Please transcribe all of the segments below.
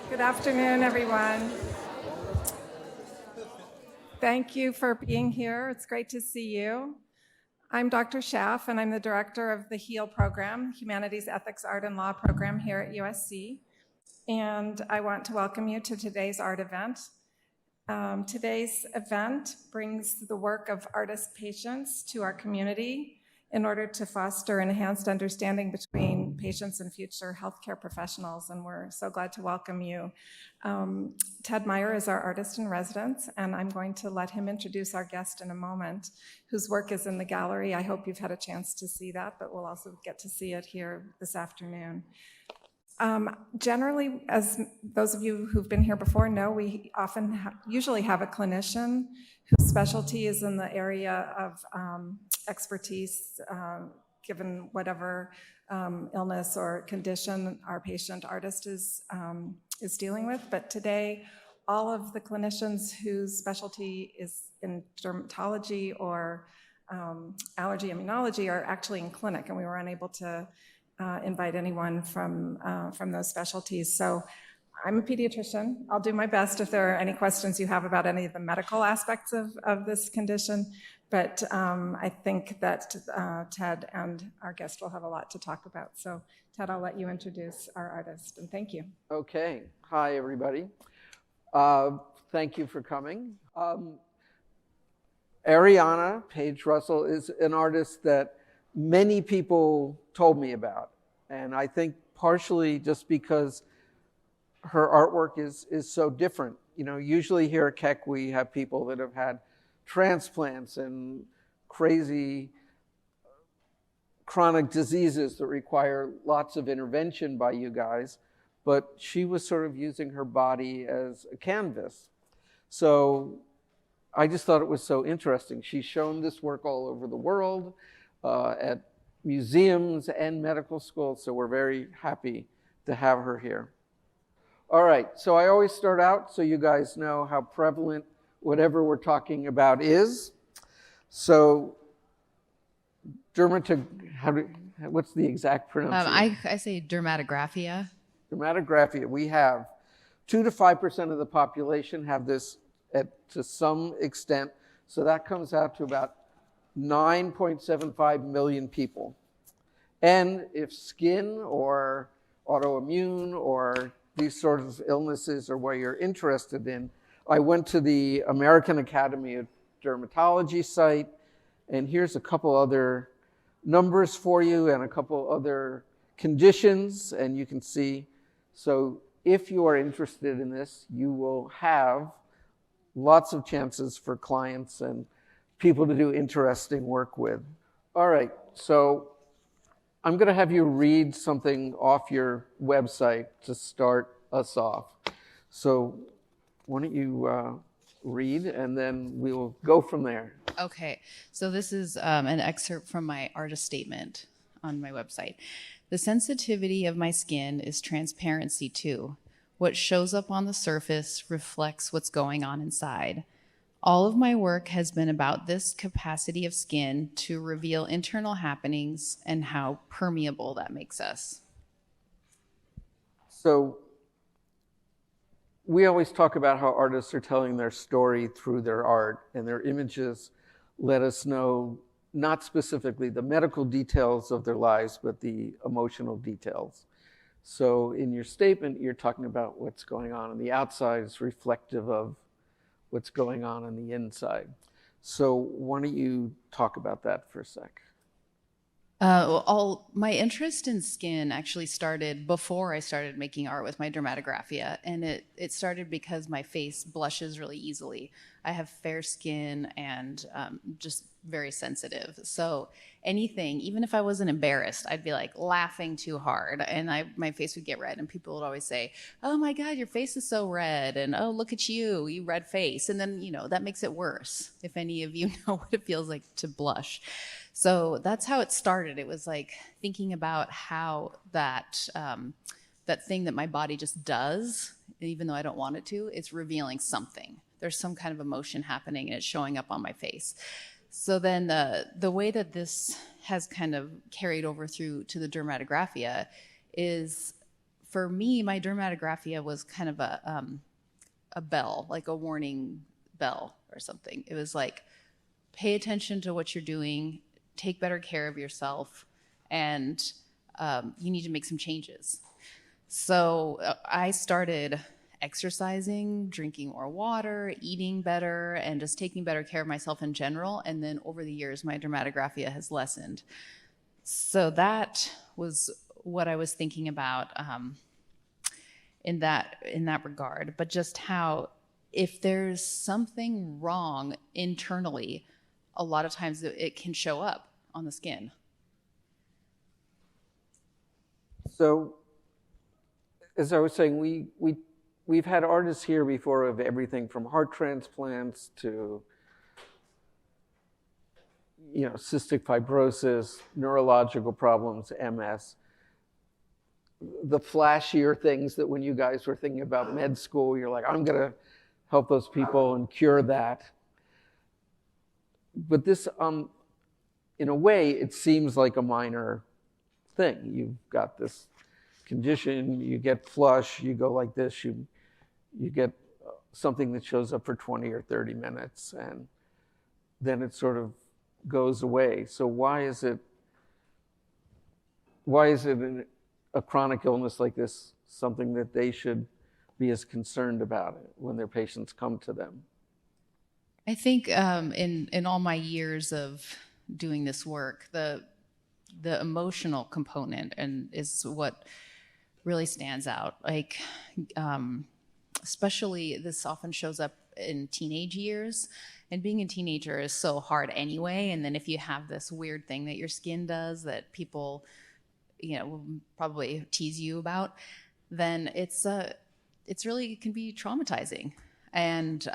Good afternoon, everyone. Thank you for being here. It's great to see you. I'm Dr. Schaff, and I'm the director of the HEAL program, Humanities, Ethics, Art, and Law program here at USC. And I want to welcome you to today's art event. Today's event brings the work of artist patients to our community in order to foster enhanced understanding between patients and future healthcare professionals, and we're so glad to welcome you. Ted Meyer is our artist in residence, and I'm going to let him introduce our guest in a moment, whose work is in the gallery. I hope you've had a chance to see that, but we'll also get to see it here this afternoon. Generally, as those of you who've been here before know, we usually have a clinician whose specialty is in the area of expertise, given whatever illness or condition our patient artist is dealing with. But today, all of the clinicians whose specialty is in dermatology or allergy immunology are actually in clinic, and we were unable to invite anyone from those specialties. So I'm a pediatrician. I'll do my best if there are any questions you have about any of the medical aspects of this condition, but I think that Ted and our guest will have a lot to talk about. So Ted, I'll let you introduce our artist, and thank you. Okay. Hi, everybody. Thank you for coming. Ariana Page Russell is an artist that many people told me about, and I think partially just because her artwork is so different. You know, usually here at Keck we have people that have had transplants and crazy chronic diseases that require lots of intervention by you guys, but she was sort of using her body as a canvas. So I just thought it was so interesting. She's shown this work all over the world, at museums and medical schools, so we're very happy to have her here. All right, so I always start out so you guys know how prevalent whatever we're talking about is. So, what's the exact pronunciation? I say dermatographia. Dermatographia. We have 2 to 5% of the population have this to some extent, so that comes out to about 9.75 million people. And if skin or autoimmune or these sorts of illnesses are what you're interested in, I went to the American Academy of Dermatology site, and here's a couple other numbers for you and a couple other conditions, and you can see. So if you are interested in this, you will have lots of chances for clients and people to do interesting work with. All right, so I'm going to have you read something off your website to start us off. So why don't you read, and then we'll go from there. Okay, so this is an excerpt from my artist statement on my website. The sensitivity of my skin is transparency too. What shows up on the surface reflects what's going on inside. All of my work has been about this capacity of skin to reveal internal happenings and how permeable that makes us. So we always talk about how artists are telling their story through their art, and their images let us know not specifically the medical details of their lives, but the emotional details. So in your statement, you're talking about what's going on the outside is reflective of what's going on the inside. So why don't you talk about that for a sec? My interest in skin actually started before I started making art with my dermatographia, and it started because my face blushes really easily. I have fair skin and just very sensitive. So anything, even if I wasn't embarrassed, I'd be like laughing too hard, and my face would get red, and people would always say, "Oh my God, your face is so red," and "Oh, look at you, you red face," and then that makes it worse. If any of you know what it feels like to blush. So that's how it started. It was like thinking about how that thing that my body just does, even though I don't want it to, it's revealing something. There's some kind of emotion happening and it's showing up on my face. So then the way that this has kind of carried over through to the dermatographia is for me, my dermatographia was kind of a bell, like a warning bell or something. It was like, pay attention to what you're doing, take better care of yourself, and you need to make some changes. So I started exercising, drinking more water, eating better, and just taking better care of myself in general. And then over the years, my dermatographia has lessened. So that was what I was thinking about in that regard. But just how, if there's something wrong internally, a lot of times it can show up on the skin. So, as I was saying, we've had artists here before of everything from heart transplants to, cystic fibrosis, neurological problems, MS. The flashier things that when you guys were thinking about med school, you're like, I'm going to help those people and cure that. But this, in a way, it seems like a minor thing. You've got this condition, you get flush, you go like this, you get something that shows up for 20 or 30 minutes, and then it sort of goes away. So why is it a chronic illness like this something that they should be as concerned about it when their patients come to them? I think in all my years of doing this work, the emotional component is what really stands out. Like, especially this often shows up in teenage years, and being a teenager is so hard anyway. And then if you have this weird thing that your skin does that people, will probably tease you about, then it's really, it can be traumatizing. And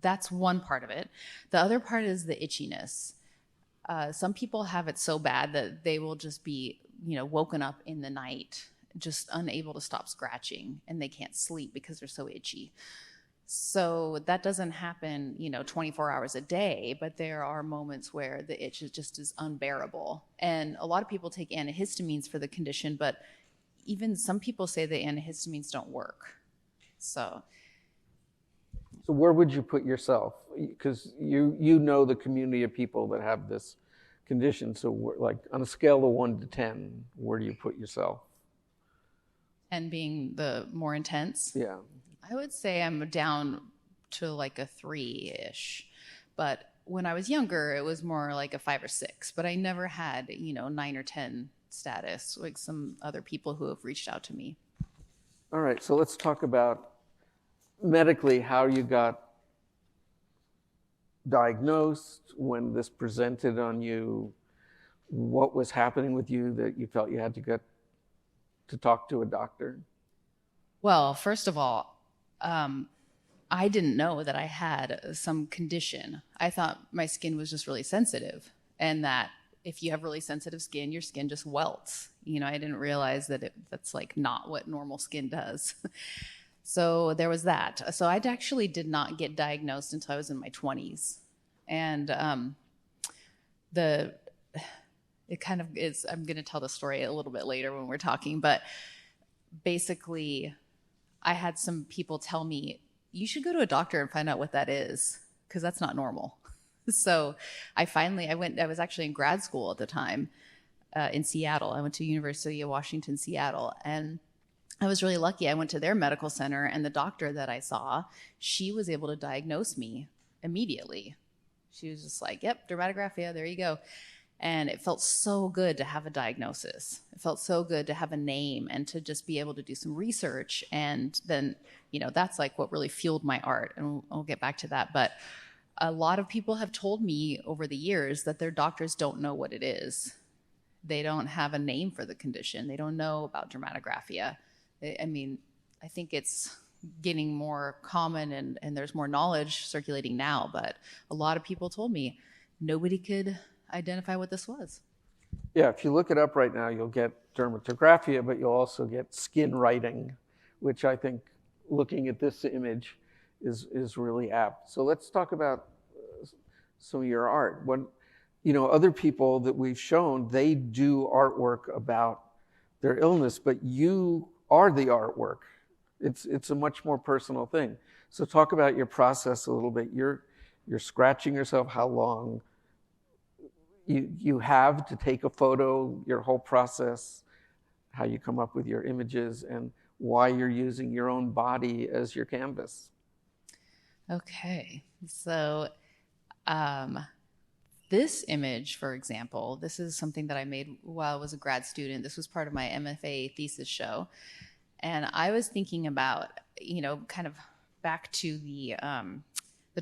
that's one part of it. The other part is the itchiness. Some people have it so bad that they will just be, woken up in the night, just unable to stop scratching, and they can't sleep because they're so itchy. So that doesn't happen, 24 hours a day, but there are moments where the itch is unbearable. And a lot of people take antihistamines for the condition, but even some people say the antihistamines don't work. So where would you put yourself? Because you know the community of people that have this condition. So like on a scale of 1 to 10, where do you put yourself? 10 being the more intense? Yeah. I would say I'm down to like a 3-ish. But when I was younger, it was more like a 5 or 6. But I never had, 9 or 10 status, like some other people who have reached out to me. All right, so let's talk about medically how you got diagnosed, when this presented on you, what was happening with you that you felt you had to get to talk to a doctor. Well, first of all, I didn't know that I had some condition. I thought my skin was just really sensitive, and that if you have really sensitive skin, your skin just welts. I didn't realize that that's like not what normal skin does. So there was that. So I actually did not get diagnosed until I was in my 20s. And it kind of is, I'm going to tell the story a little bit later when we're talking, but basically I had some people tell me, you should go to a doctor and find out what that is, because that's not normal. So I was actually in grad school at the time in Seattle. I went to University of Washington, Seattle, and I was really lucky. I went to their medical center, and the doctor that I saw, she was able to diagnose me immediately. She was just like, yep, dermatographia, there you go. And it felt so good to have a diagnosis. It felt so good to have a name and to just be able to do some research. And then, that's like what really fueled my art. And I'll get back to that. But a lot of people have told me over the years that their doctors don't know what it is. They don't have a name for the condition. They don't know about dermatographia. I think it's getting more common and there's more knowledge circulating now. But a lot of people told me nobody could identify what this was. Yeah, if you look it up right now, you'll get dermatographia, but you'll also get skin writing, which I think looking at this image is really apt. So let's talk about some of your art. When, other people that we've shown, they do artwork about their illness, but you are the artwork. It's a much more personal thing. So talk about your process a little bit. You're scratching yourself, how long you have to take a photo, your whole process, how you come up with your images, and why you're using your own body as your canvas. Okay, so this image, for example, this is something that I made while I was a grad student. This was part of my MFA thesis show. And I was thinking about, kind of back to the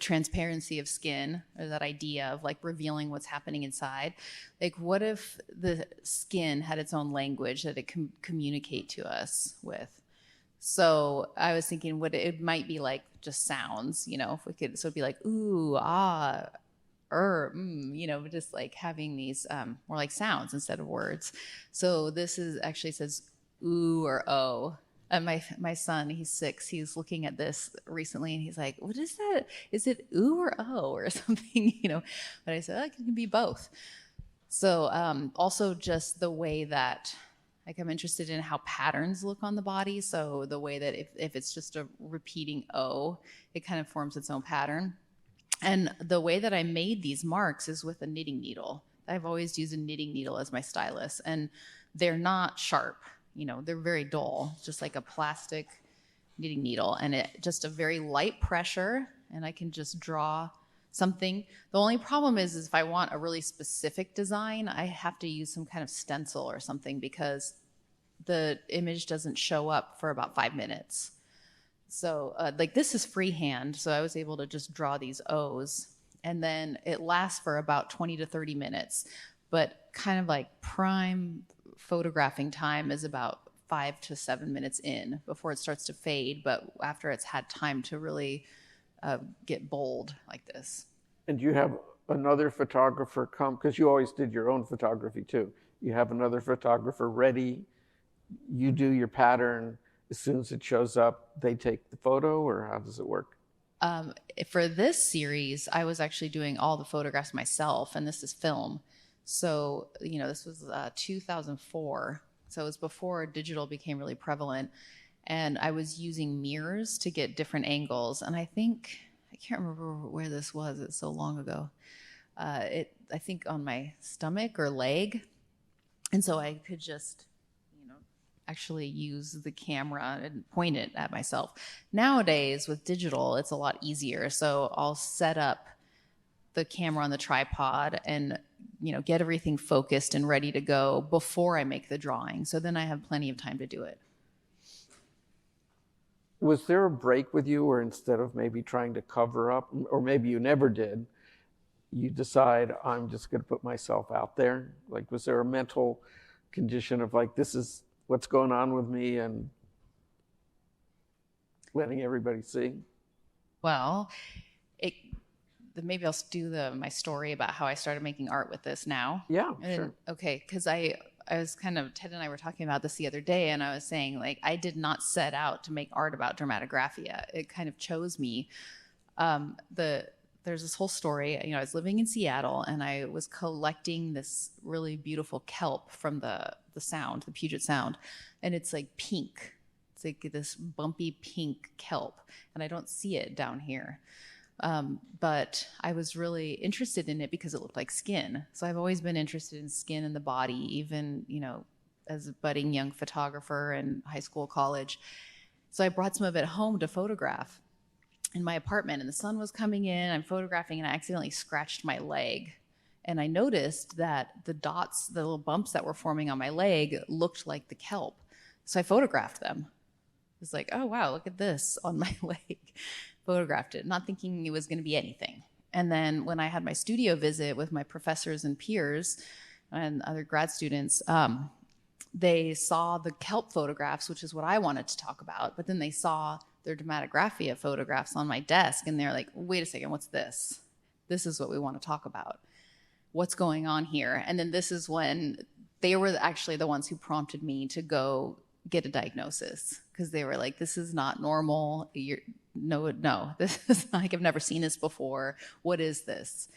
transparency of skin, or that idea of like revealing what's happening inside. Like, what if the skin had its own language that it can communicate to us with? So I was thinking it might be like just sounds, if we could, so it'd be like, ooh, ah, just like having these more like sounds instead of words. So this is actually says ooh or oh. And my son, he's 6, he's looking at this recently and he's like, what is that? Is it ooh or oh or something, But I said, oh, it can be both. So also just the way that, like, I'm interested in how patterns look on the body. So the way that if it's just a repeating O, it kind of forms its own pattern. And the way that I made these marks is with a knitting needle. I've always used a knitting needle as my stylus, and they're not sharp. They're very dull, just like a plastic knitting needle, and it just a very light pressure, and I can just draw something. The only problem is if I want a really specific design, I have to use some kind of stencil or something, because the image doesn't show up for about 5 minutes. So like this is freehand, so I was able to just draw these O's, and then it lasts for about 20 to 30 minutes. But kind of like prime photographing time is about 5 to 7 minutes in before it starts to fade, but after it's had time to really get bold like this. And you have another photographer come, because you always did your own photography too. You have another photographer ready, you do your pattern, as soon as it shows up, they take the photo, or how does it work? For this series, I was actually doing all the photographs myself, and this is film. So, this was 2004. So it was before digital became really prevalent. And I was using mirrors to get different angles. And I can't remember where this was. It's so long ago. I think on my stomach or leg. And so I could just, actually use the camera and point it at myself. Nowadays with digital, it's a lot easier. So I'll set up the camera on the tripod and get everything focused and ready to go before I make the drawing. So then I have plenty of time to do it. Was there a break with you where instead of maybe trying to cover up, or maybe you never did, you decide, I'm just going to put myself out there? Like, was there a mental condition of like, this is what's going on with me, and letting everybody see? Well, maybe I'll do my story about how I started making art with this now. Yeah, sure. Okay, because I was Ted and I were talking about this the other day, and I was saying, like, I did not set out to make art about Dermatographia. It kind of chose me. There's this whole story. I was living in Seattle, and I was collecting this really beautiful kelp from the Puget Sound, and it's like pink. It's like this bumpy pink kelp, and I don't see it down here. But I was really interested in it because it looked like skin. So I've always been interested in skin and the body, even, as a budding young photographer in high school, college. So I brought some of it home to photograph in my apartment, and the sun was coming in, I'm photographing, and I accidentally scratched my leg. And I noticed that the dots, the little bumps that were forming on my leg looked like the kelp. So I photographed them. It was like, oh, wow, look at this on my leg. Photographed it, not thinking it was going to be anything. And then when I had my studio visit with my professors and peers and other grad students, they saw the kelp photographs, which is what I wanted to talk about, but then they saw their Dermatographia photographs on my desk, and they're like, wait a second, what's this? This is what we want to talk about. What's going on here? And then this is when they were actually the ones who prompted me to go get a diagnosis, because they were like, this is not normal. No, this is like, I've never seen this before. What is this?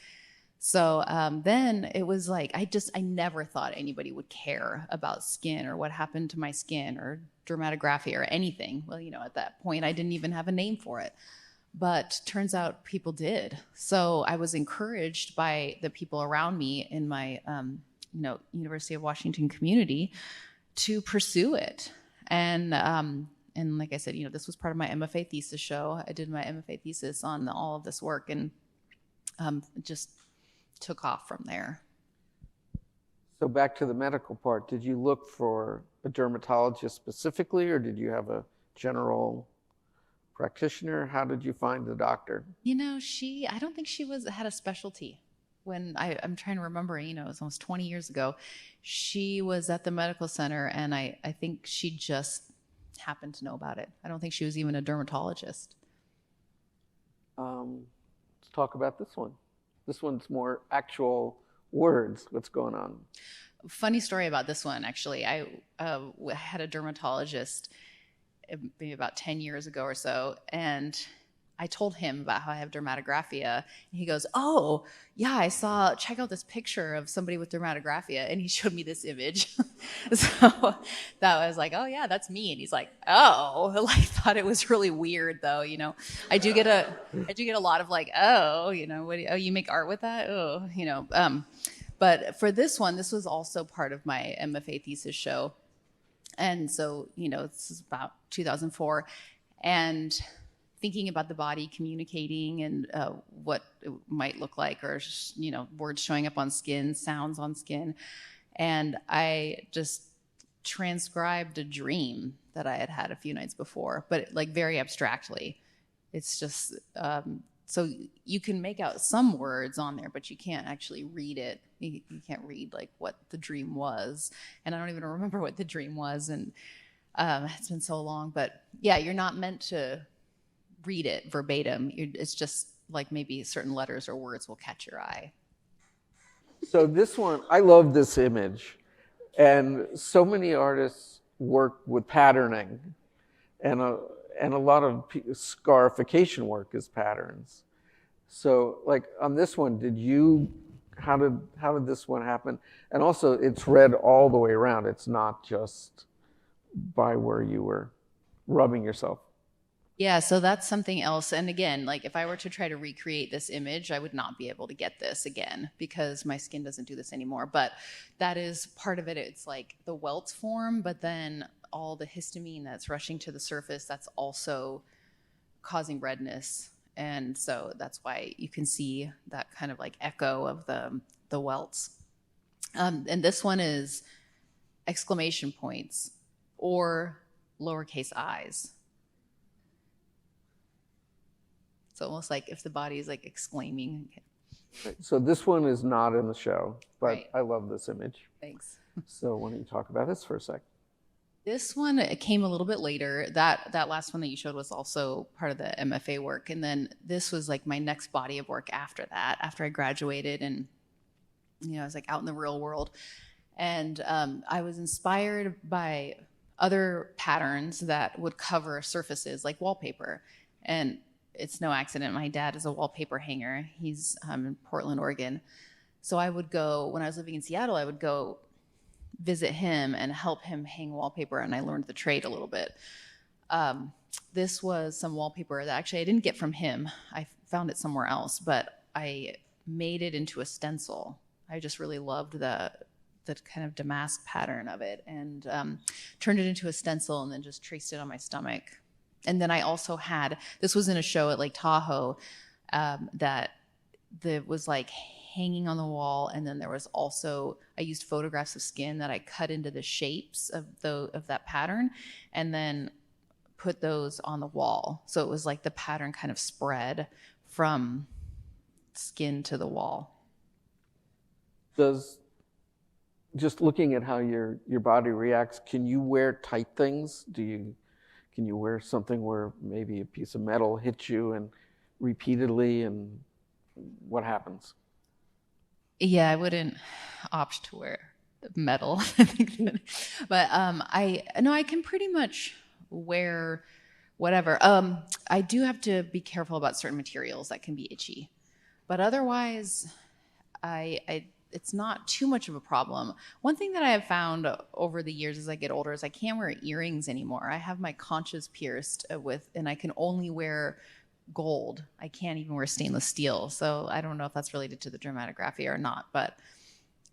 So then it was like, I never thought anybody would care about skin or what happened to my skin or dermatographia or anything. Well, at that point, I didn't even have a name for it. But turns out people did. So I was encouraged by the people around me in my, University of Washington community to pursue it. And like I said, this was part of my MFA thesis show. I did my MFA thesis on all of this work, and just took off from there. So back to the medical part, did you look for a dermatologist specifically, or did you have a general practitioner? How did you find the doctor? I don't think she had a specialty. When I'm trying to remember, it was almost 20 years ago. She was at the medical center, and I think she just happened to know about it. I don't think she was even a dermatologist. Let's talk about this one. This one's more actual words. What's going on? Funny story about this one, actually. I had a dermatologist maybe about 10 years ago or so, and I told him about how I have dermatographia, and he goes, "Oh, yeah, check out this picture of somebody with dermatographia," and he showed me this image. So that was like, "Oh yeah, that's me." And he's like, "Oh," I thought it was really weird though, I do get a lot of like, "Oh, you make art with that?" Oh, but for this one, this was also part of my MFA thesis show. And so, this is about 2004, and thinking about the body communicating and what it might look like, or words showing up on skin, sounds on skin. And I just transcribed a dream that I had had a few nights before, but like very abstractly. It's just, so you can make out some words on there, but you can't actually read it. You can't read like what the dream was. And I don't even remember what the dream was. And it's been so long, but yeah, you're not meant to read it verbatim. It's just like maybe certain letters or words will catch your eye. So this one, I love this image. And so many artists work with patterning, and a lot of scarification work is patterns. So like on this one, how did this one happen? And also it's read all the way around. It's not just by where you were rubbing yourself. Yeah, so that's something else. And again, like if I were to try to recreate this image, I would not be able to get this again because my skin doesn't do this anymore. But that is part of it. It's like the welts form, but then all the histamine that's rushing to the surface, that's also causing redness. And so that's why you can see that kind of like echo of the welts. And this one is exclamation points or lowercase i's. It's almost like if the body is like exclaiming. So this one is not in the show, but Right. I love this image. Thanks. So why don't you talk about this for a sec? This one, it came a little bit later. That last one that you showed was also part of the MFA work. And then this was like my next body of work after that, after I graduated and, I was like out in the real world. And I was inspired by other patterns that would cover surfaces like wallpaper. And it's no accident. My dad is a wallpaper hanger. He's in Portland, Oregon. So I would go, when I was living in Seattle, I would go visit him and help him hang wallpaper, and I learned the trade a little bit. This was some wallpaper that actually I didn't get from him. I found it somewhere else, but I made it into a stencil. I just really loved the kind of damask pattern of it, and turned it into a stencil and then just traced it on my stomach. And then I also had, this was in a show at Lake Tahoe that was like hanging on the wall, and then there was also, I used photographs of skin that I cut into the shapes of that pattern and then put those on the wall. So it was like the pattern kind of spread from skin to the wall. Just looking at how your body reacts, can you wear tight things? Can you wear something where maybe a piece of metal hits you and repeatedly, and what happens? Yeah, I wouldn't opt to wear metal. But I can pretty much wear whatever. I do have to be careful about certain materials that can be itchy. But otherwise, it's not too much of a problem. One thing that I have found over the years as I get older is I can't wear earrings anymore. I have my conchas pierced and I can only wear gold. I can't even wear stainless steel. So I don't know if that's related to the dermatographia or not, but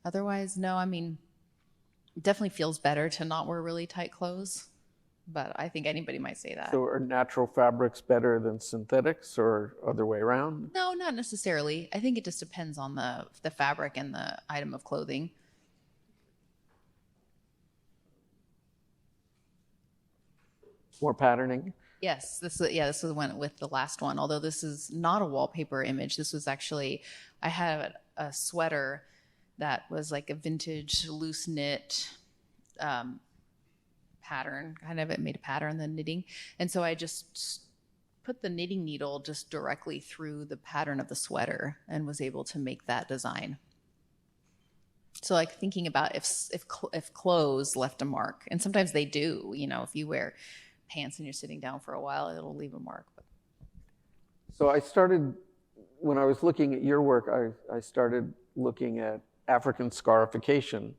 otherwise, no. I mean, it definitely feels better to not wear really tight clothes, but I think anybody might say that. So are natural fabrics better than synthetics or other way around? No, not necessarily. I think it just depends on the fabric and the item of clothing. More patterning? Yes, this went with the last one. Although this is not a wallpaper image. This was actually, I had a sweater that was like a vintage loose knit pattern, kind of. It made a pattern, the knitting. And so I just put the knitting needle just directly through the pattern of the sweater and was able to make that design. So like thinking about if clothes left a mark, and sometimes they do, if you wear pants and you're sitting down for a while, it'll leave a mark. So I started, when I was looking at your work, I started looking at African scarification.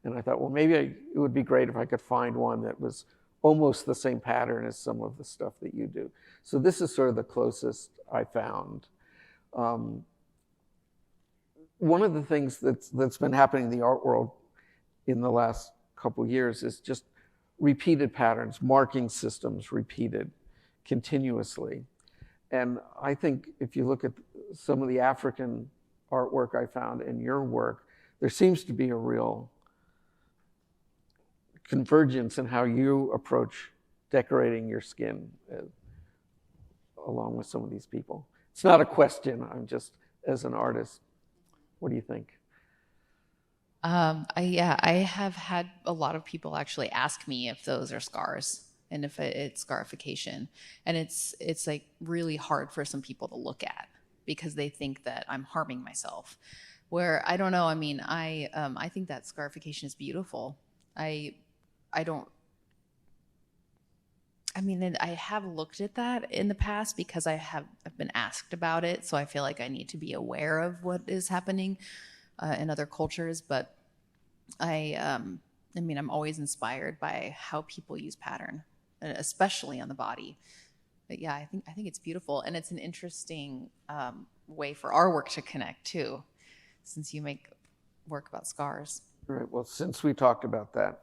And I thought, well, maybe it would be great if I could find one that was almost the same pattern as some of the stuff that you do. So this is sort of the closest I found. One of the things that's been happening in the art world in the last couple of years is just repeated patterns, marking systems repeated continuously. And I think if you look at some of the African artwork I found in your work, there seems to be a real convergence in how you approach decorating your skin along with some of these people. It's not a question, I'm just, as an artist, what do you think? I have had a lot of people actually ask me if those are scars and if it's scarification. And it's like really hard for some people to look at because they think that I'm harming myself. Where I don't know, I mean, I think that scarification is beautiful. I have looked at that in the past because I've been asked about it. So I feel like I need to be aware of what is happening in other cultures. But I'm always inspired by how people use pattern, especially on the body. But yeah, I think it's beautiful. And it's an interesting way for our work to connect too, since you make work about scars. All right, well, since we talked about that,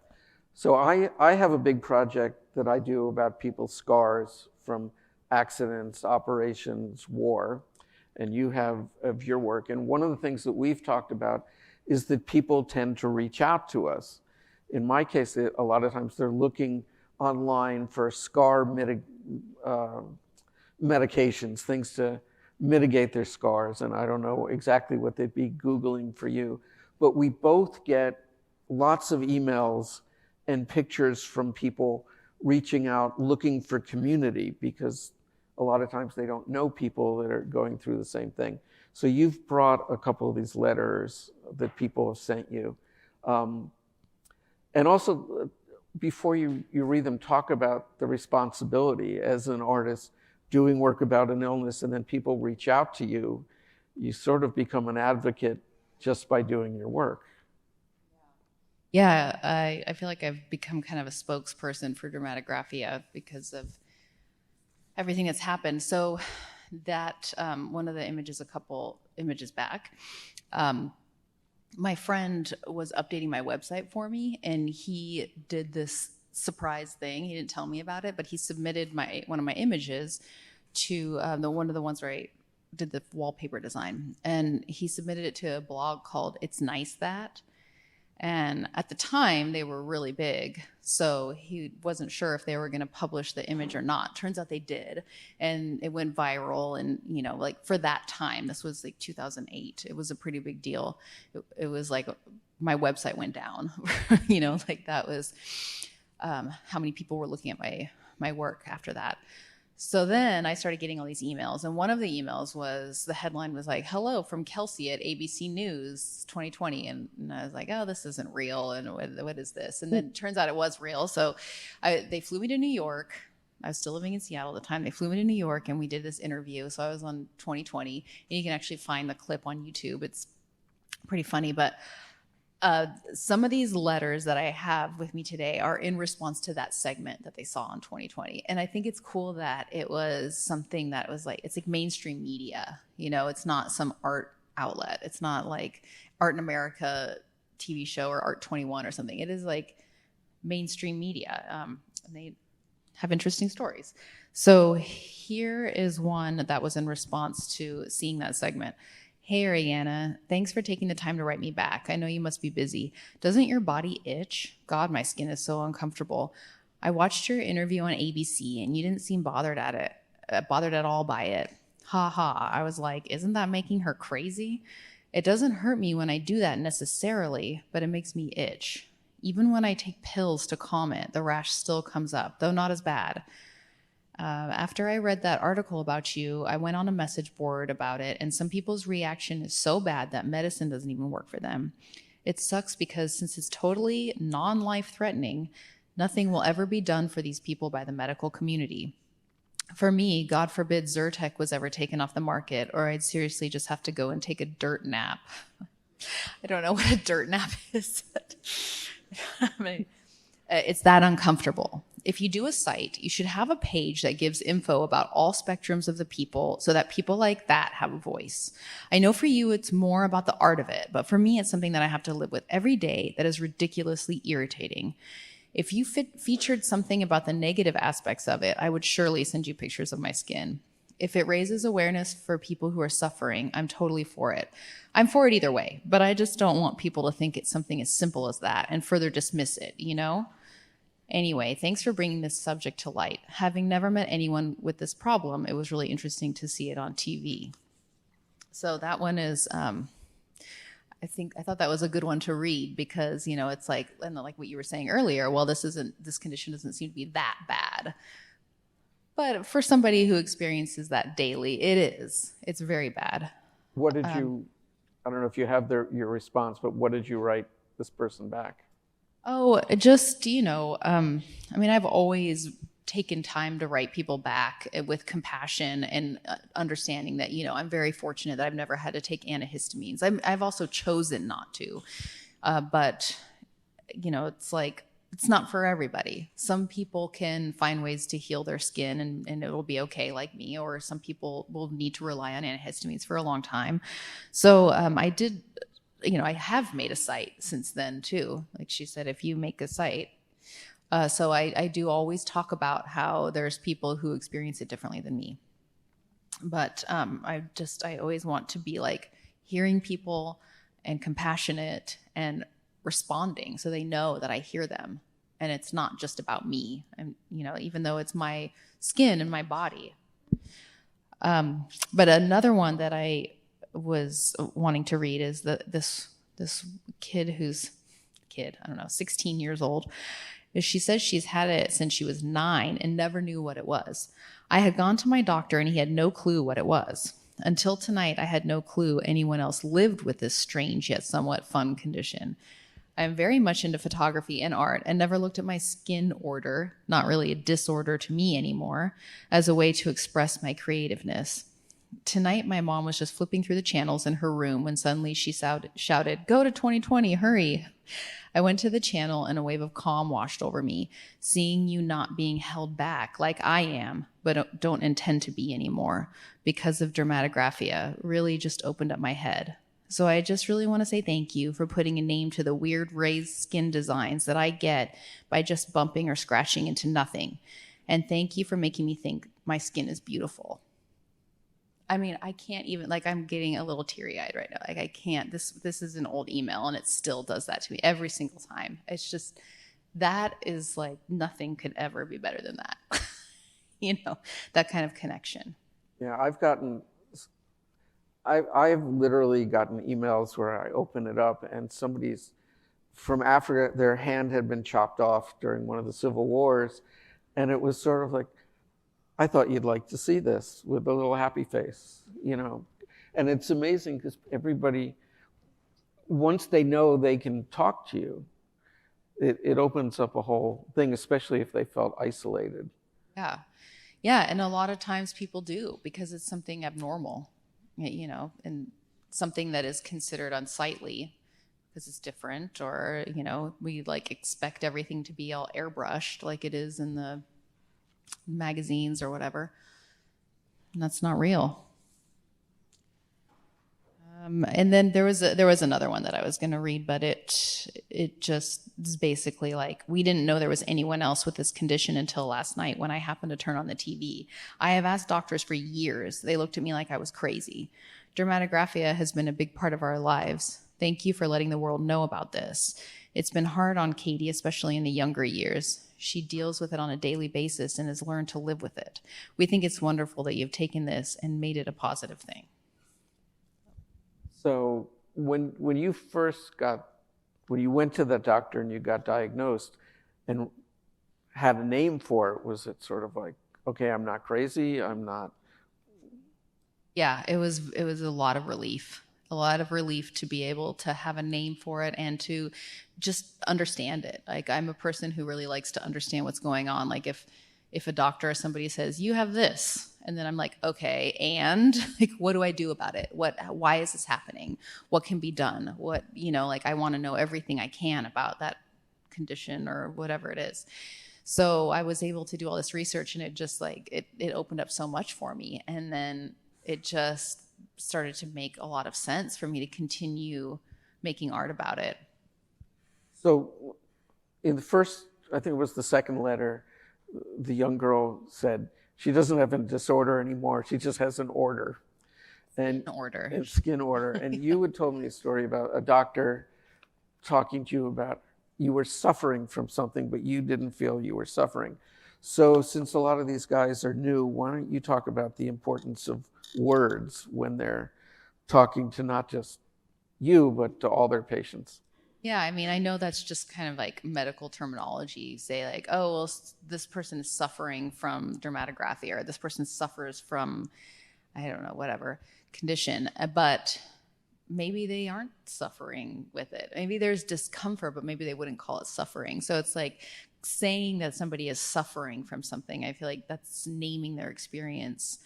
so I have a big project that I do about people's scars from accidents, operations, war, and you have of your work. And one of the things that we've talked about is that people tend to reach out to us. In my case, a lot of times they're looking online for scar medications, things to mitigate their scars. And I don't know exactly what they'd be Googling for you, but we both get lots of emails and pictures from people reaching out, looking for community, because a lot of times they don't know people that are going through the same thing. So you've brought a couple of these letters that people have sent you. And also, before you read them, talk about the responsibility as an artist doing work about an illness, and then people reach out to you. You sort of become an advocate just by doing your work. Yeah, I feel like I've become kind of a spokesperson for Dermatographia because of everything that's happened. So that one of the images, a couple images back, my friend was updating my website for me, and he did this surprise thing. He didn't tell me about it, but he submitted one of my images to one of the ones where I did the wallpaper design, and he submitted it to a blog called It's Nice That. And at the time, they were really big, so he wasn't sure if they were going to publish the image or not. Turns out they did, and it went viral. And like for that time, this was like 2008. It was a pretty big deal. It was like my website went down. Like that was how many people were looking at my work after that. So then I started getting all these emails, and one of the emails was, the headline was like, "Hello from Kelsey at ABC News 2020." And I was like, oh, this isn't real. And what is this? And then it turns out it was real. So they flew me to New York. I was still living in Seattle at the time. They flew me to New York, and we did this interview. So I was on 2020, and you can actually find the clip on YouTube. It's pretty funny, but some of these letters that I have with me today are in response to that segment that they saw in 2020. And I think it's cool that it was something that was like, it's like mainstream media, you know, it's not some art outlet. It's not like Art in America TV show or Art 21 or something. It is like mainstream media. And they have interesting stories. So here is one that was in response to seeing that segment. Hey, Ariana, thanks for taking the time to write me back. I know you must be busy. Doesn't your body itch? God, my skin is so uncomfortable. I watched your interview on ABC and you didn't seem bothered at all by it. Ha ha. I was like, isn't that making her crazy? It doesn't hurt me when I do that necessarily, but it makes me itch. Even when I take pills to calm it, the rash still comes up, though not as bad. After I read that article about you, I went on a message board about it, and some people's reaction is so bad that medicine doesn't even work for them. It sucks because since it's totally non-life threatening, nothing will ever be done for these people by the medical community. For me, God forbid Zyrtec was ever taken off the market, or I'd seriously just have to go and take a dirt nap. I don't know what a dirt nap is. It's that uncomfortable. If you do a site, you should have a page that gives info about all spectrums of the people so that people like that have a voice. I know for you it's more about the art of it, but for me it's something that I have to live with every day that is ridiculously irritating. If you featured something about the negative aspects of it, I would surely send you pictures of my skin. If it raises awareness for people who are suffering, I'm totally for it. I'm for it either way, but I just don't want people to think it's something as simple as that and further dismiss it, you know? Anyway, thanks for bringing this subject to light. Having never met anyone with this problem, it was really interesting to see it on TV. So that one is, I thought that was a good one to read because, you know, it's like, and like what you were saying earlier, well, this condition doesn't seem to be that bad. But for somebody who experiences that daily, it is. It's very bad. What did you, I don't know if you have your response, but what did you write this person back? Oh, just, you know, I mean, I've always taken time to write people back with compassion and understanding that, you know, I'm very fortunate that I've never had to take antihistamines. I've also chosen not to. But, you know, it's like, it's not for everybody. Some people can find ways to heal their skin and it will be okay like me, or some people will need to rely on antihistamines for a long time. So I have made a site since then too. Like she said, if you make a site. So I do always talk about how there's people who experience it differently than me. But I always want to be like hearing people and compassionate and responding so they know that I hear them and it's not just about me. And, you know, even though it's my skin and my body. But another one that I was wanting to read is this kid who's 16 years old. She says she's had it since she was 9 and never knew what it was. I had gone to my doctor and he had no clue what it was. Until tonight, I had no clue anyone else lived with this strange yet somewhat fun condition. I am very much into photography and art and never looked at my skin order, not really a disorder to me anymore, as a way to express my creativeness. Tonight, my mom was just flipping through the channels in her room when suddenly she shouted, "Go to 2020, hurry." I went to the channel and a wave of calm washed over me, seeing you not being held back like I am, but don't intend to be anymore because of Dermatographia really just opened up my head. So I just really want to say thank you for putting a name to the weird raised skin designs that I get by just bumping or scratching into nothing. And thank you for making me think my skin is beautiful. I mean, I can't even, like, I'm getting a little teary-eyed right now. Like, I can't, this is an old email and it still does that to me every single time. It's just, that is like, nothing could ever be better than that. You know, that kind of connection. Yeah, I've literally gotten emails where I open it up and somebody's from Africa, their hand had been chopped off during one of the civil wars. And it was sort of like, I thought you'd like to see this with a little happy face, you know. And it's amazing because everybody, once they know they can talk to you, it opens up a whole thing, especially if they felt isolated. Yeah. Yeah, and a lot of times people do because it's something abnormal, you know, and something that is considered unsightly because it's different, or, you know, we like expect everything to be all airbrushed like it is in the magazines or whatever. And that's not real. And then there was another one that I was going to read, but it just is basically like, we didn't know there was anyone else with this condition until last night when I happened to turn on the TV. I have asked doctors for years. They looked at me like I was crazy. Dermatographia has been a big part of our lives. Thank you for letting the world know about this. It's been hard on Katie, especially in the younger years. She deals with it on a daily basis and has learned to live with it. We think it's wonderful that you've taken this and made it a positive thing. So when you went to the doctor and you got diagnosed and had a name for it, was it sort of like, okay, I'm not crazy, I'm not? Yeah, it was a lot of relief. A lot of relief to be able to have a name for it and to just understand it. Like, I'm a person who really likes to understand what's going on. Like, if a doctor or somebody says, you have this, and then I'm like, okay, and like, what do I do about it? Why is this happening? What can be done? What, you know, like, I want to know everything I can about that condition or whatever it is. So I was able to do all this research, and it just like, it opened up so much for me. And then it just started to make a lot of sense for me to continue making art about it. So in the first, I think it was the second letter, the young girl said she doesn't have a disorder anymore. She just has an order. And skin order. And you had told me a story about a doctor talking to you about you were suffering from something, but you didn't feel you were suffering. So since a lot of these guys are new, why don't you talk about the importance of words when they're talking to not just you, but to all their patients? Yeah, I mean, I know that's just kind of like medical terminology. You say like, oh, well, this person is suffering from dermatographia, or this person suffers from, I don't know, whatever condition. But maybe they aren't suffering with it. Maybe there's discomfort, but maybe they wouldn't call it suffering. So it's like saying that somebody is suffering from something. I feel like that's naming their experience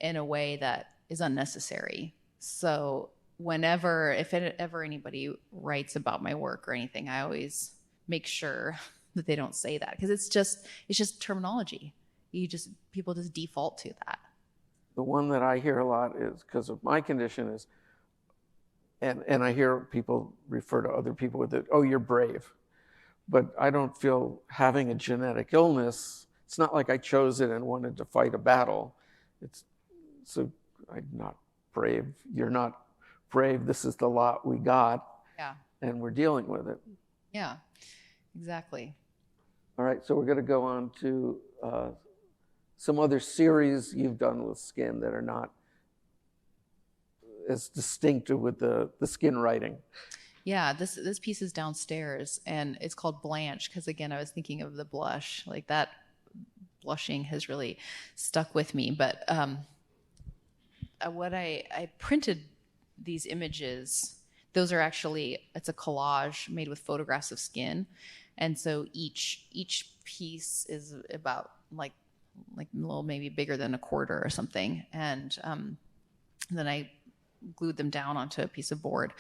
in a way that is unnecessary. So if ever anybody writes about my work or anything, I always make sure that they don't say that, because it's just terminology. People just default to that. The one that I hear a lot is, because of my condition, is, and I hear people refer to other people with it, oh, you're brave. But I don't feel having a genetic illness, it's not like I chose it and wanted to fight a battle. So I'm not brave. You're not brave. This is the lot we got. Yeah. And we're dealing with it. Yeah, exactly. All right, so we're going to go on to some other series you've done with skin that are not as distinctive with the skin writing. Yeah, this piece is downstairs, and it's called Blanche because, again, I was thinking of the blush. Like, that blushing has really stuck with me. But what I printed these images, those are actually, it's a collage made with photographs of skin. And so each piece is about like a little, maybe bigger than a quarter or something. And then I glued them down onto a piece of board.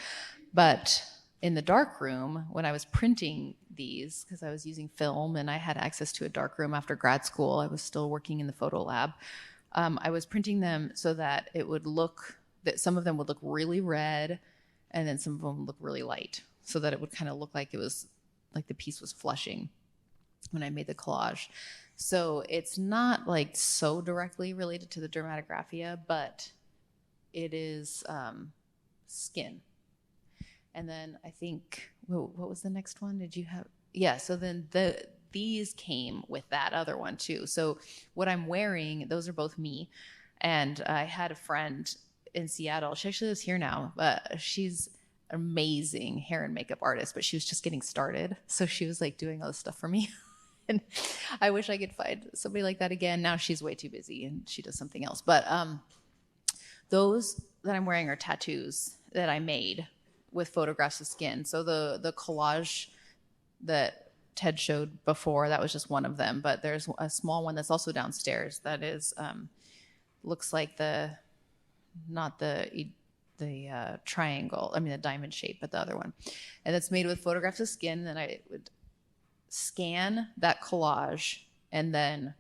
But in the dark room, when I was printing these, because I was using film and I had access to a dark room after grad school, I was still working in the photo lab. I was printing them so that that some of them would look really red, and then some of them would look really light, so that it would kind of look like it was like the piece was flushing when I made the collage. So it's not like so directly related to the dermatographia, but it is skin. And then I think, what was the next one? Did you have? Yeah, so then these came with that other one too. So what I'm wearing, those are both me. And I had a friend in Seattle. She actually lives here now, but she's an amazing hair and makeup artist, but she was just getting started. So she was like doing all this stuff for me. And I wish I could find somebody like that again. Now she's way too busy and she does something else. But those that I'm wearing are tattoos that I made with photographs of skin. So the collage that Ted showed before, that was just one of them. But there's a small one that's also downstairs that is looks like not the triangle, the diamond shape, but the other one. And it's made with photographs of skin. And then I would scan that collage and then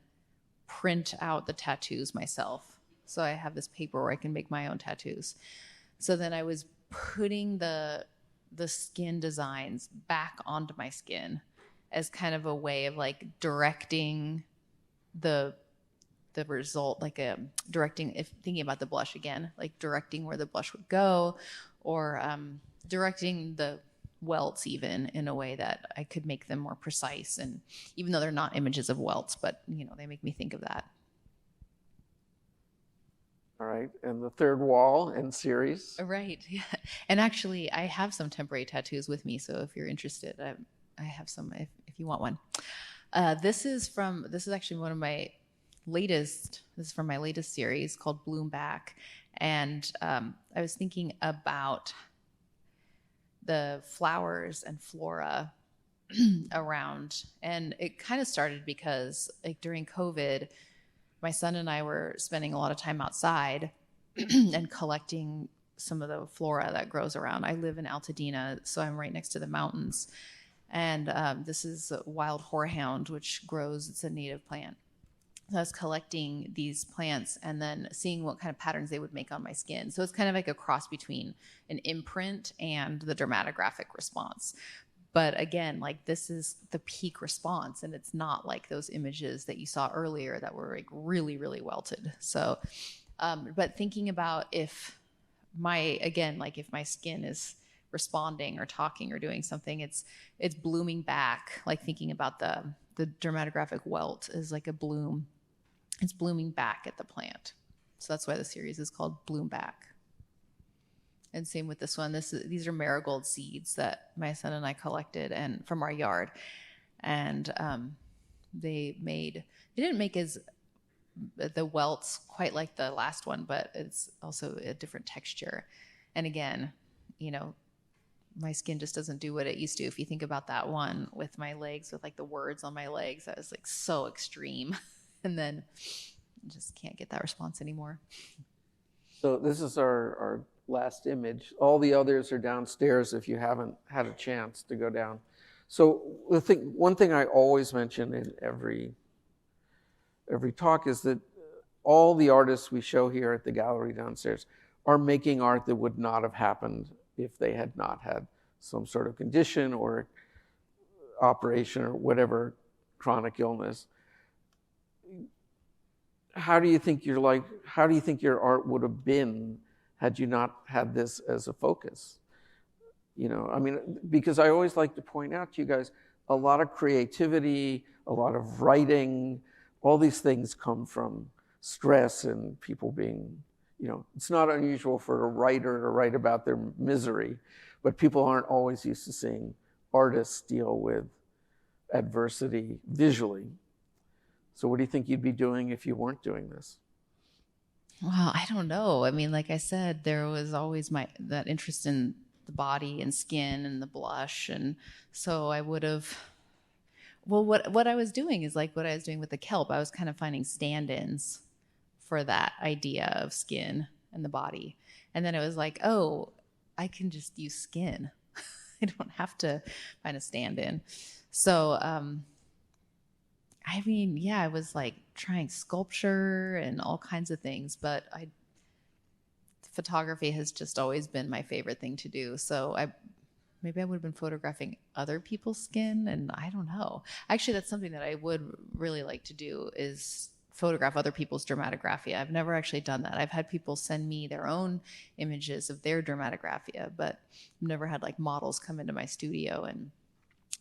print out the tattoos myself. So I have this paper where I can make my own tattoos. So then I was putting the skin designs back onto my skin as kind of a way of like directing the result, like directing, if thinking about the blush again, like directing where the blush would go, or directing the welts even in a way that I could make them more precise. And even though they're not images of welts, but they make me think of that. All right, and the third wall and series. Right, yeah. And actually, I have some temporary tattoos with me, so if you're interested, I have some if you want one. This is actually one of my latest. This is from my latest series called Bloom Back, and I was thinking about the flowers and flora around, and it kind of started because like during COVID, my son and I were spending a lot of time outside and collecting some of the flora that grows around. I live in Altadena, so I'm right next to the mountains. And this is a wild horehound, which grows, it's a native plant. So I was collecting these plants and then seeing what kind of patterns they would make on my skin. So it's kind of like a cross between an imprint and the dermatographic response. But again, like this is the peak response, and it's not like those images that you saw earlier that were like really, really welted. So, but thinking about if my skin is responding or talking or doing something, it's blooming back. Like thinking about the dermatographic welt is like a bloom. It's blooming back at the plant. So that's why the series is called Bloom Back. And same with this one. These are marigold seeds that my son and I collected and from our yard. And they didn't make the welts quite like the last one, but it's also a different texture. And again, my skin just doesn't do what it used to. If you think about that one with my legs, with like the words on my legs, that was like so extreme. And then I just can't get that response anymore. So this is our last image. All the others are downstairs if you haven't had a chance to go down. So one thing I always mention in every talk is that all the artists we show here at the gallery downstairs are making art that would not have happened if they had not had some sort of condition or operation or whatever chronic illness. How do you think your art would have been had you not had this as a focus? Because I always like to point out to you guys, a lot of creativity, a lot of writing, all these things come from stress and people being, it's not unusual for a writer to write about their misery, but people aren't always used to seeing artists deal with adversity visually. So what do you think you'd be doing if you weren't doing this? Well, I don't know. Like I said, there was always that interest in the body and skin and the blush. And so I would have, what I was doing is like what I was doing with the kelp. I was kind of finding stand-ins for that idea of skin and the body. And then it was like, oh, I can just use skin. I don't have to find a stand-in. So, I was like trying sculpture and all kinds of things, but photography has just always been my favorite thing to do. So maybe I would have been photographing other people's skin, and I don't know. Actually, that's something that I would really like to do, is photograph other people's dermatographia. I've never actually done that. I've had people send me their own images of their dermatographia, but I've never had like models come into my studio and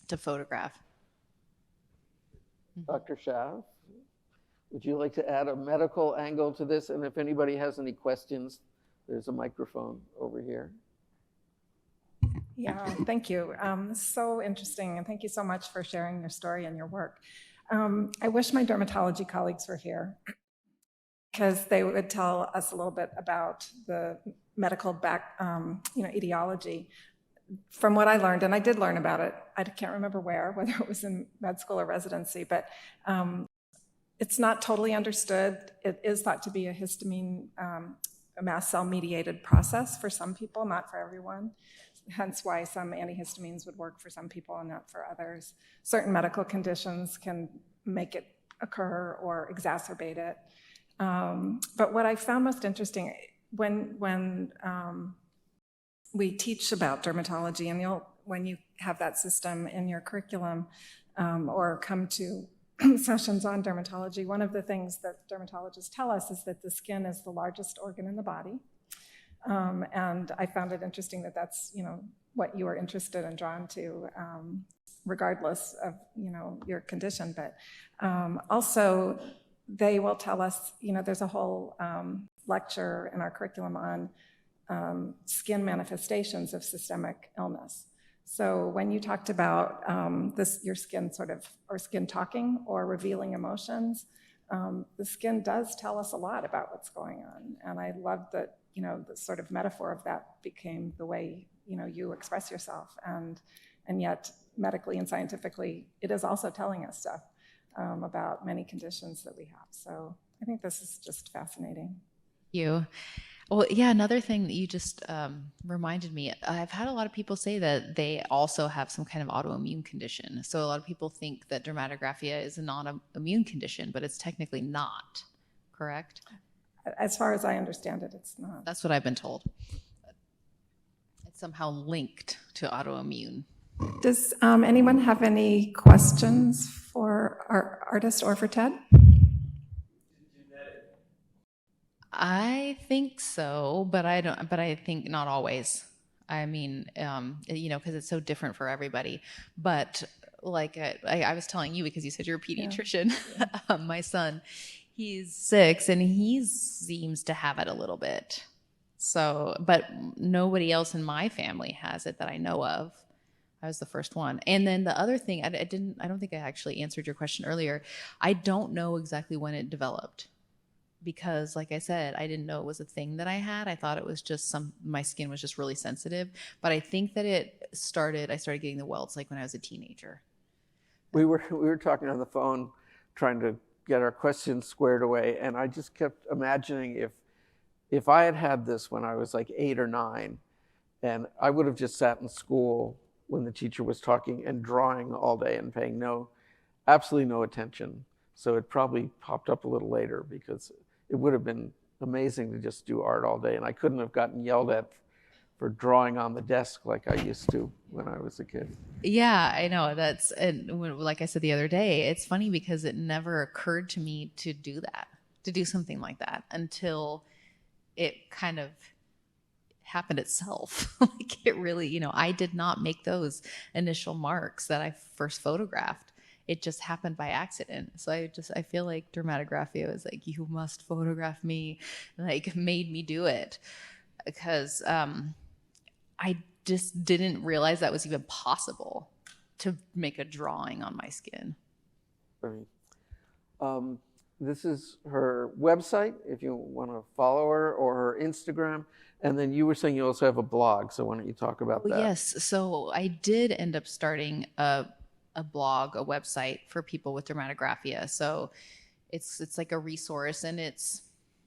to photograph. Dr. Shav, would you like to add a medical angle to this? And if anybody has any questions, there's a microphone over here. Yeah, thank you. So interesting, and thank you so much for sharing your story and your work. I wish my dermatology colleagues were here, because they would tell us a little bit about the medical etiology. From what I learned, and I did learn about it, I can't remember whether it was in med school or residency, but it's not totally understood. It is thought to be a histamine a mast cell-mediated process for some people, not for everyone. Hence why some antihistamines would work for some people and not for others. Certain medical conditions can make it occur or exacerbate it. But what I found most interesting, when we teach about dermatology, and when you have that system in your curriculum or come to sessions on dermatology, one of the things that dermatologists tell us is that the skin is the largest organ in the body. And I found it interesting that that's, what you are interested and drawn to, regardless of, your condition. But also, they will tell us, there's a whole lecture in our curriculum on skin manifestations of systemic illness. So when you talked about your skin or skin talking or revealing emotions, the skin does tell us a lot about what's going on. And I love that, the sort of metaphor of that became the way, you express yourself. And yet, medically and scientifically, it is also telling us stuff about many conditions that we have. So I think this is just fascinating. Well, yeah, another thing that you just reminded me, I've had a lot of people say that they also have some kind of autoimmune condition. So a lot of people think that dermatographia is a non-immune condition, but it's technically not, correct? As far as I understand it, it's not. That's what I've been told. It's somehow linked to autoimmune. Does anyone have any questions for our artist or for Ted? I think so, but I think not always. I mean, because it's so different for everybody. But like I was telling you, because you said you're a pediatrician, yeah. My son, he's 6 and he seems to have it a little bit. So, but nobody else in my family has it that I know of. I was the first one. And then the other thing, I don't think I actually answered your question earlier. I don't know exactly when it developed. Because like I said, I didn't know it was a thing that I had. I thought it was just my skin was just really sensitive. But I think that I started getting the welts like when I was a teenager. We were talking on the phone, trying to get our questions squared away. And I just kept imagining if I had this when I was like 8 or 9, and I would have just sat in school when the teacher was talking and drawing all day and paying absolutely no attention. So it probably popped up a little later because it would have been amazing to just do art all day. And I couldn't have gotten yelled at for drawing on the desk like I used to when I was a kid. Yeah, I know. Like I said the other day, it's funny because it never occurred to me to do something like that until it kind of happened itself. Like it really, I did not make those initial marks that I first photographed. It just happened by accident. So I feel like dermatographia was like, you must photograph me, like made me do it. Because I just didn't realize that was even possible to make a drawing on my skin. This is her website, if you want to follow her, or her Instagram. And then you were saying you also have a blog. So why don't you talk about that? Yes. So I did end up starting a blog, a website for people with dermatographia. So it's like a resource, and it's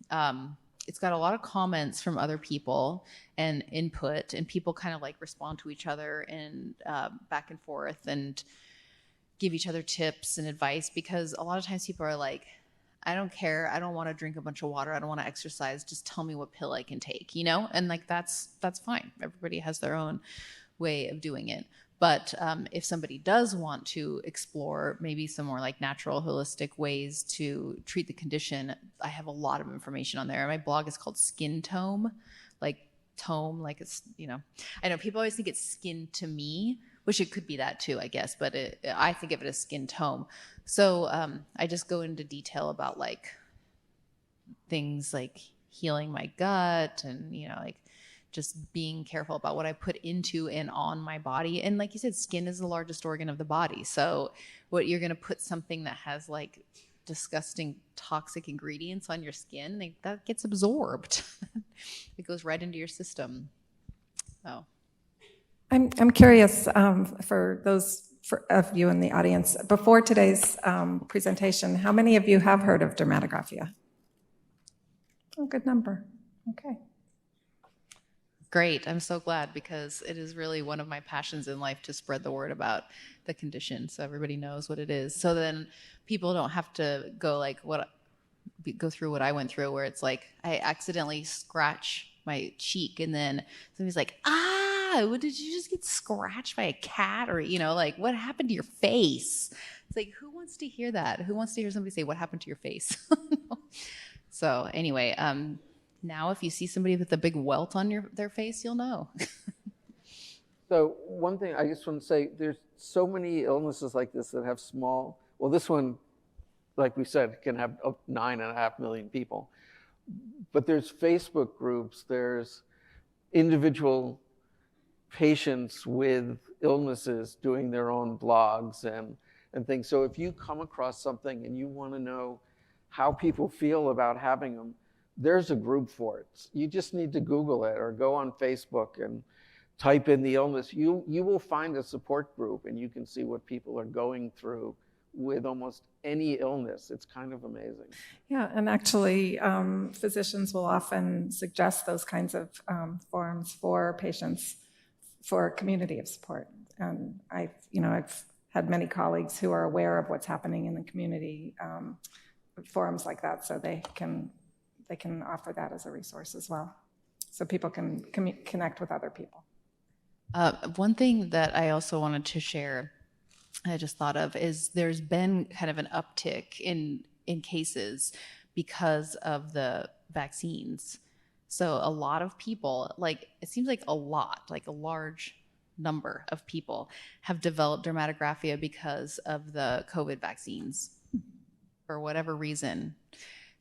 got a lot of comments from other people and input, and people kind of like respond to each other and back and forth and give each other tips and advice, because a lot of times people are like, I don't care. I don't want to drink a bunch of water. I don't want to exercise. Just tell me what pill I can take, And like, that's fine. Everybody has their own way of doing it. But if somebody does want to explore maybe some more like natural, holistic ways to treat the condition, I have a lot of information on there. My blog is called Skin Tome, like tome, like it's, I know people always think it's skin to me, which it could be that too, I guess, but I think of it as Skin Tome. So I just go into detail about like things like healing my gut and, like just being careful about what I put into and on my body. And like you said, skin is the largest organ of the body. So what you're going to put something that has like disgusting toxic ingredients on your skin, that gets absorbed. It goes right into your system. Oh. I'm curious for those of you in the audience, before today's presentation, how many of you have heard of dermatographia? Oh, good number. Okay. Great. I'm so glad, because it is really one of my passions in life to spread the word about the condition so everybody knows what it is. So then people don't have to go through what I went through, where it's like I accidentally scratch my cheek and then somebody's like, what, did you just get scratched by a cat? Or, like, what happened to your face? It's like, who wants to hear that? Who wants to hear somebody say, what happened to your face? So anyway, now if you see somebody with a big welt on their face, you'll know. So one thing I just want to say, there's so many illnesses like this that have small, well, this one, like we said, can have 9.5 million people. But there's Facebook groups, there's individual patients with illnesses doing their own blogs and things. So if you come across something and you want to know how people feel about having them, there's a group for it. You just need to Google it or go on Facebook and type in the illness. You will find a support group and you can see what people are going through with almost any illness. It's kind of amazing. Yeah, and actually, physicians will often suggest those kinds of forums for patients for a community of support. And I've had many colleagues who are aware of what's happening in the community forums like that, so they can offer that as a resource as well, so people can connect with other people. One thing that I also wanted to share, I just thought of, is there's been kind of an uptick in cases because of the vaccines. So a lot of people, it seems like a large number of people have developed dermatographia because of the COVID vaccines for whatever reason.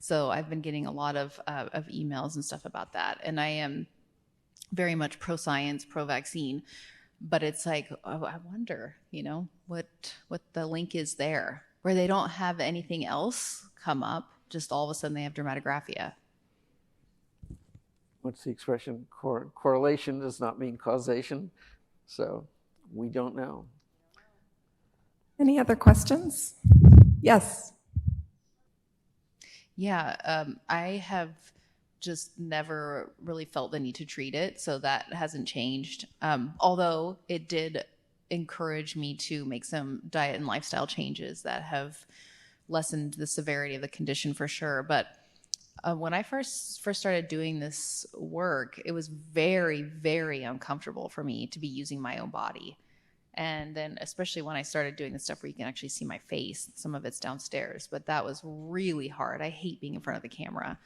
So I've been getting a lot of emails and stuff about that. And I am very much pro-science, pro-vaccine. But it's like, I wonder, what the link is there, where they don't have anything else come up, just all of a sudden they have dermatographia. What's the expression? Correlation does not mean causation. So we don't know. Any other questions? Yes. Yeah, I have just never really felt the need to treat it, so that hasn't changed. Although it did encourage me to make some diet and lifestyle changes that have lessened the severity of the condition for sure. But when I first started doing this work, it was very, very uncomfortable for me to be using my own body. And then especially when I started doing the stuff where you can actually see my face, some of it's downstairs, but that was really hard. I hate being in front of the camera.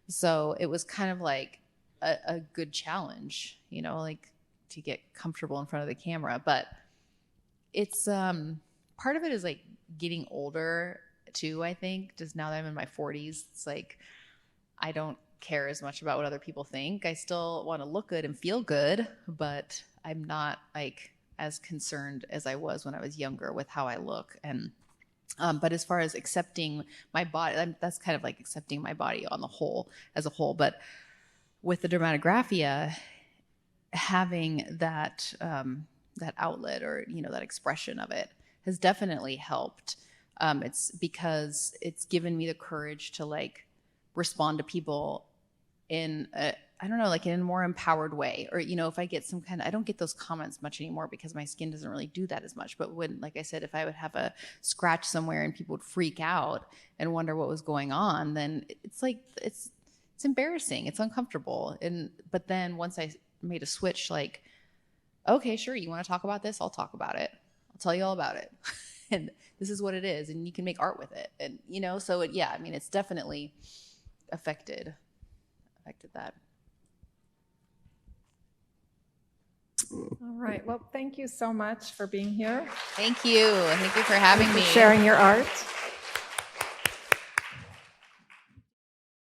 So it was kind of like a good challenge, to get comfortable in front of the camera. But it's part of it is like getting older too, I think. Just now that I'm in my 40s, it's like I don't care as much about what other people think. I still want to look good and feel good, but I'm not as concerned as I was when I was younger with how I look. And but as far as accepting my body, that's kind of like accepting my body as a whole. But with the dermatographia, having that outlet or that expression of it has definitely helped. It's because it's given me the courage to respond to people in in a more empowered way. Or, if I get I don't get those comments much anymore because my skin doesn't really do that as much. But when, like I said, if I would have a scratch somewhere and people would freak out and wonder what was going on, then it's it's embarrassing. It's uncomfortable. But then once I made a switch, okay, sure, you want to talk about this? I'll talk about it. I'll tell you all about it. And this is what it is. And you can make art with it. And, so it's definitely affected that. All right. Well, thank you so much for being here. Thank you. Thank you for having me. For sharing your art.